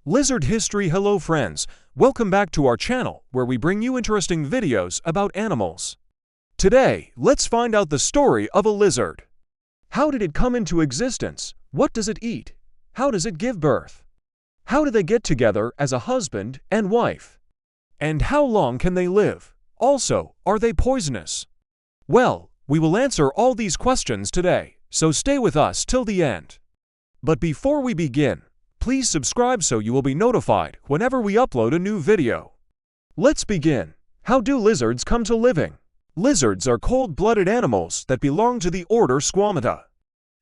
Lizard history. Hello friends, welcome back to our channel where we bring you interesting videos about animals. Today, let's find out the story of a lizard. How did it come into existence? What does it eat? How does it give birth? How do they get together as a husband and wife? And how long can they live? Also, are they poisonous? Well, we will answer all these questions today, so stay with us till the end. But before we begin, please subscribe so you will be notified whenever we upload a new video. Let's begin. How do lizards come to living? Lizards are cold-blooded animals that belong to the order Squamata.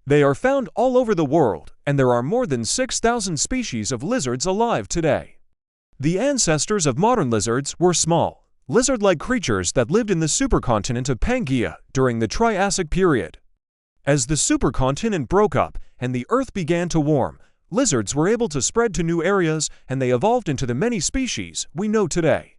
They are found all over the world, and there are more than 6,000 species of lizards alive today. The ancestors of modern lizards were small, lizard-like creatures that lived in the supercontinent of Pangaea during the Triassic period. As the supercontinent broke up and the Earth began to warm, lizards were able to spread to new areas and they evolved into the many species we know today.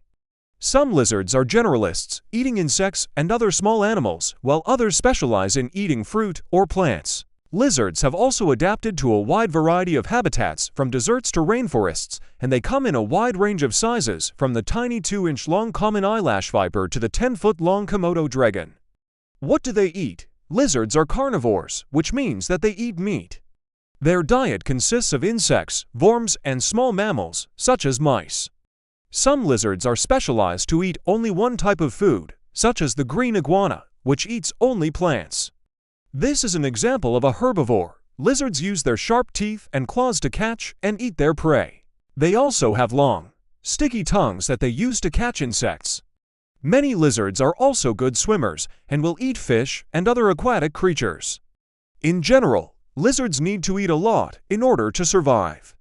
Some lizards are generalists, eating insects and other small animals, while others specialize in eating fruit or plants. Lizards have also adapted to a wide variety of habitats, from deserts to rainforests, and they come in a wide range of sizes, from the tiny 2-inch-long common eyelash viper to the 10-foot-long Komodo dragon. What do they eat? Lizards are carnivores, which means that they eat meat. Their diet consists of insects, worms, and small mammals, such as mice. Some lizards are specialized to eat only one type of food, such as the green iguana, which eats only plants. This is an example of a herbivore. Lizards use their sharp teeth and claws to catch and eat their prey. They also have long, sticky tongues that they use to catch insects. Many lizards are also good swimmers and will eat fish and other aquatic creatures. In general, lizards need to eat a lot in order to survive.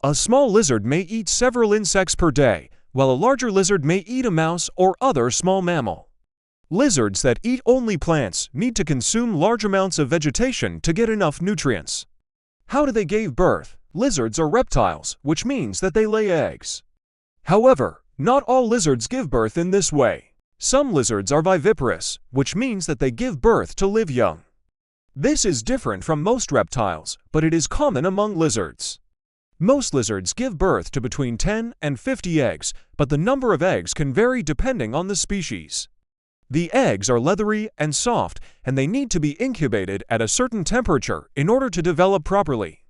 A small lizard may eat several insects per day, while a larger lizard may eat a mouse or other small mammal. Lizards that eat only plants need to consume large amounts of vegetation to get enough nutrients. How do they give birth? Lizards are reptiles, which means that they lay eggs. However, not all lizards give birth in this way. Some lizards are viviparous, which means that they give birth to live young. This is different from most reptiles, but it is common among lizards. Most lizards give birth to between 10 and 50 eggs, but the number of eggs can vary depending on the species. The eggs are leathery and soft, and they need to be incubated at a certain temperature in order to develop properly.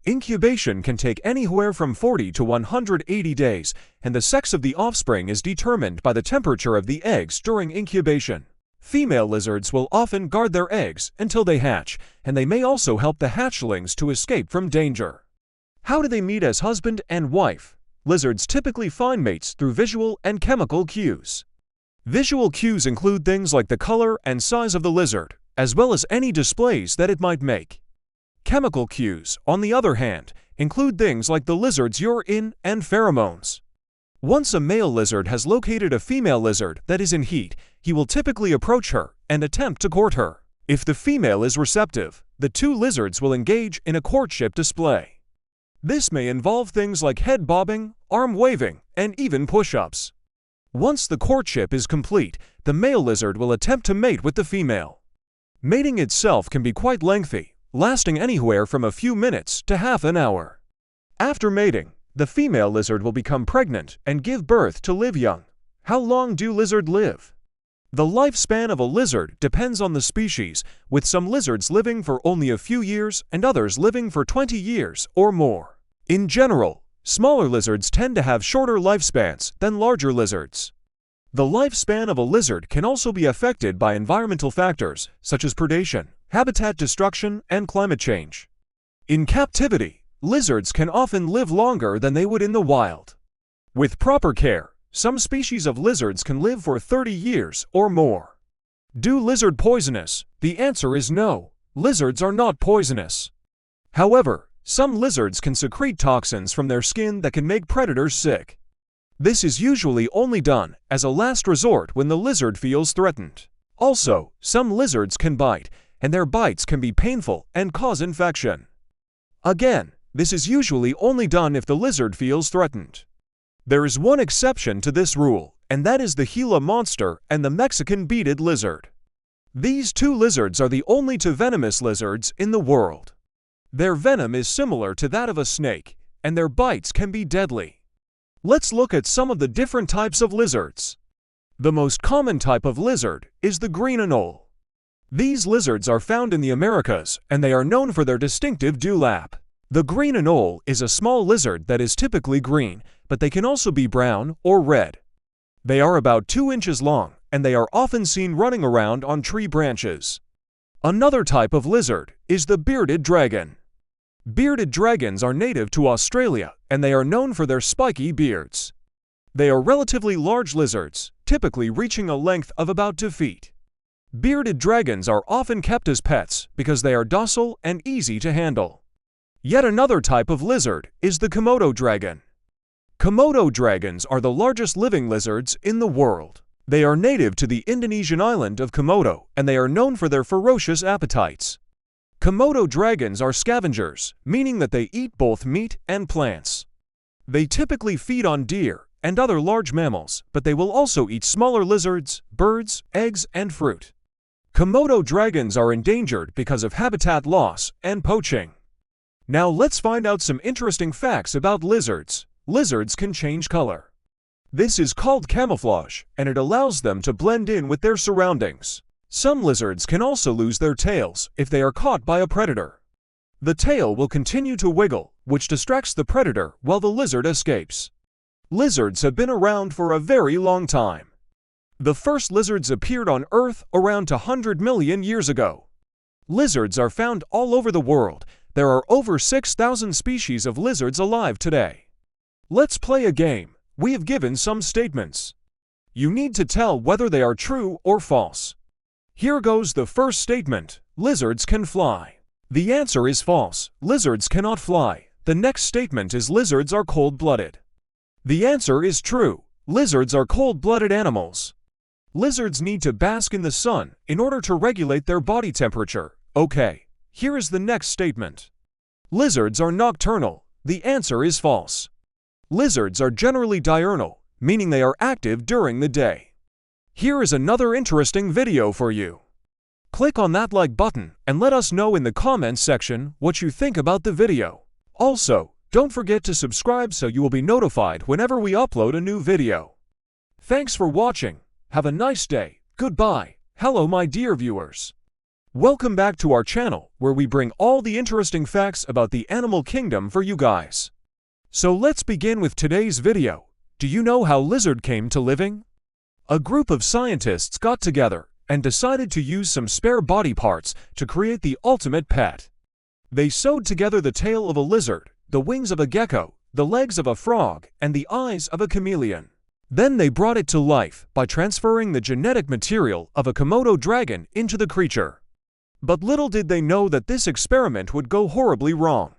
Incubation can take anywhere from 40 to 180 days, and the sex of the offspring is determined by the temperature of the eggs during incubation. Female lizards will often guard their eggs until they hatch, and they may also help the hatchlings to escape from danger. How do they meet as husband and wife? Lizards typically find mates through visual and chemical cues. Visual cues include things like the color and size of the lizard, as well as any displays that it might make. Chemical cues, on the other hand, include things like the lizard's urine and pheromones. Once a male lizard has located a female lizard that is in heat, he will typically approach her and attempt to court her. If the female is receptive, the two lizards will engage in a courtship display. This may involve things like head bobbing, arm waving, and even push-ups. Once the courtship is complete, the male lizard will attempt to mate with the female. Mating itself can be quite lengthy, lasting anywhere from a few minutes to half an hour. After mating, the female lizard will become pregnant and give birth to live young. How long do lizards live? The lifespan of a lizard depends on the species, with some lizards living for only a few years and others living for 20 years or more. In general, smaller lizards tend to have shorter lifespans than larger lizards. The lifespan of a lizard can also be affected by environmental factors such as predation, habitat destruction, and climate change. In captivity, lizards can often live longer than they would in the wild. With proper care, some species of lizards can live for 30 years or more. Do lizards poisonous? The answer is no. Lizards are not poisonous. However, some lizards can secrete toxins from their skin that can make predators sick. This is usually only done as a last resort when the lizard feels threatened. Also, some lizards can bite, and their bites can be painful and cause infection. Again, this is usually only done if the lizard feels threatened. There is one exception to this rule, and that is the Gila monster and the Mexican beaded lizard. These two lizards are the only two venomous lizards in the world. Their venom is similar to that of a snake, and their bites can be deadly. Let's look at some of the different types of lizards. The most common type of lizard is the green anole. These lizards are found in the Americas, and they are known for their distinctive dewlap. The green anole is a small lizard that is typically green, but they can also be brown or red. They are about 2 inches long, and they are often seen running around on tree branches. Another type of lizard is the bearded dragon. Bearded dragons are native to Australia, and they are known for their spiky beards. They are relatively large lizards, typically reaching a length of about 2 feet. Bearded dragons are often kept as pets because they are docile and easy to handle. Yet another type of lizard is the Komodo dragon. Komodo dragons are the largest living lizards in the world. They are native to the Indonesian island of Komodo, and they are known for their ferocious appetites. Komodo dragons are scavengers, meaning that they eat both meat and plants. They typically feed on deer and other large mammals, but they will also eat smaller lizards, birds, eggs, and fruit. Komodo dragons are endangered because of habitat loss and poaching. Now let's find out some interesting facts about lizards. Lizards can change color. This is called camouflage, and it allows them to blend in with their surroundings. Some lizards can also lose their tails if they are caught by a predator. The tail will continue to wiggle, which distracts the predator while the lizard escapes. Lizards have been around for a very long time. The first lizards appeared on Earth around 200 million years ago. Lizards are found all over the world. There are over 6,000 species of lizards alive today. Let's play a game. We have given some statements. You need to tell whether they are true or false. Here goes the first statement. Lizards can fly. The answer is false. Lizards cannot fly. The next statement is lizards are cold-blooded. The answer is true. Lizards are cold-blooded animals. Lizards need to bask in the sun in order to regulate their body temperature. Okay, here is the next statement. Lizards are nocturnal. The answer is false. Lizards are generally diurnal, meaning they are active during the day. Here is another interesting video for you. Click on that like button and let us know in the comments section what you think about the video. Also, don't forget to subscribe so you will be notified whenever we upload a new video. Thanks for watching. Have a nice day. Goodbye. Hello my dear viewers. Welcome back to our channel where we bring all the interesting facts about the animal kingdom for you guys. So let's begin with today's video. Do you know how lizard came to living? A group of scientists got together and decided to use some spare body parts to create the ultimate pet. They sewed together the tail of a lizard, the wings of a gecko, the legs of a frog, and the eyes of a chameleon. Then they brought it to life by transferring the genetic material of a Komodo dragon into the creature. But little did they know that this experiment would go horribly wrong.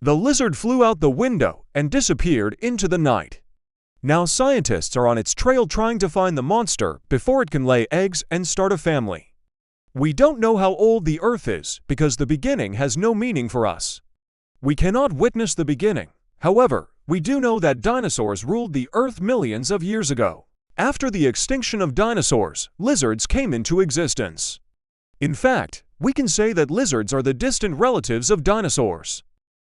The lizard flew out the window and disappeared into the night. Now scientists are on its trail trying to find the monster before it can lay eggs and start a family. We don't know how old the Earth is because the beginning has no meaning for us. We cannot witness the beginning. However, we do know that dinosaurs ruled the Earth millions of years ago. After the extinction of dinosaurs, lizards came into existence. In fact, we can say that lizards are the distant relatives of dinosaurs.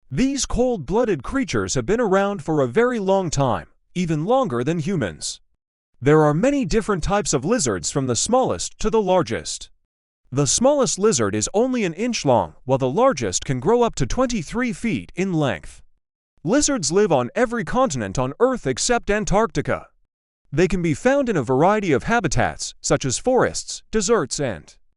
These cold-blooded creatures have been around for a very long time, even longer than humans. There are many different types of lizards from the smallest to the largest. The smallest lizard is only an inch long, while the largest can grow up to 23 feet in length. Lizards live on every continent on Earth except Antarctica. They can be found in a variety of habitats, such as forests, deserts, and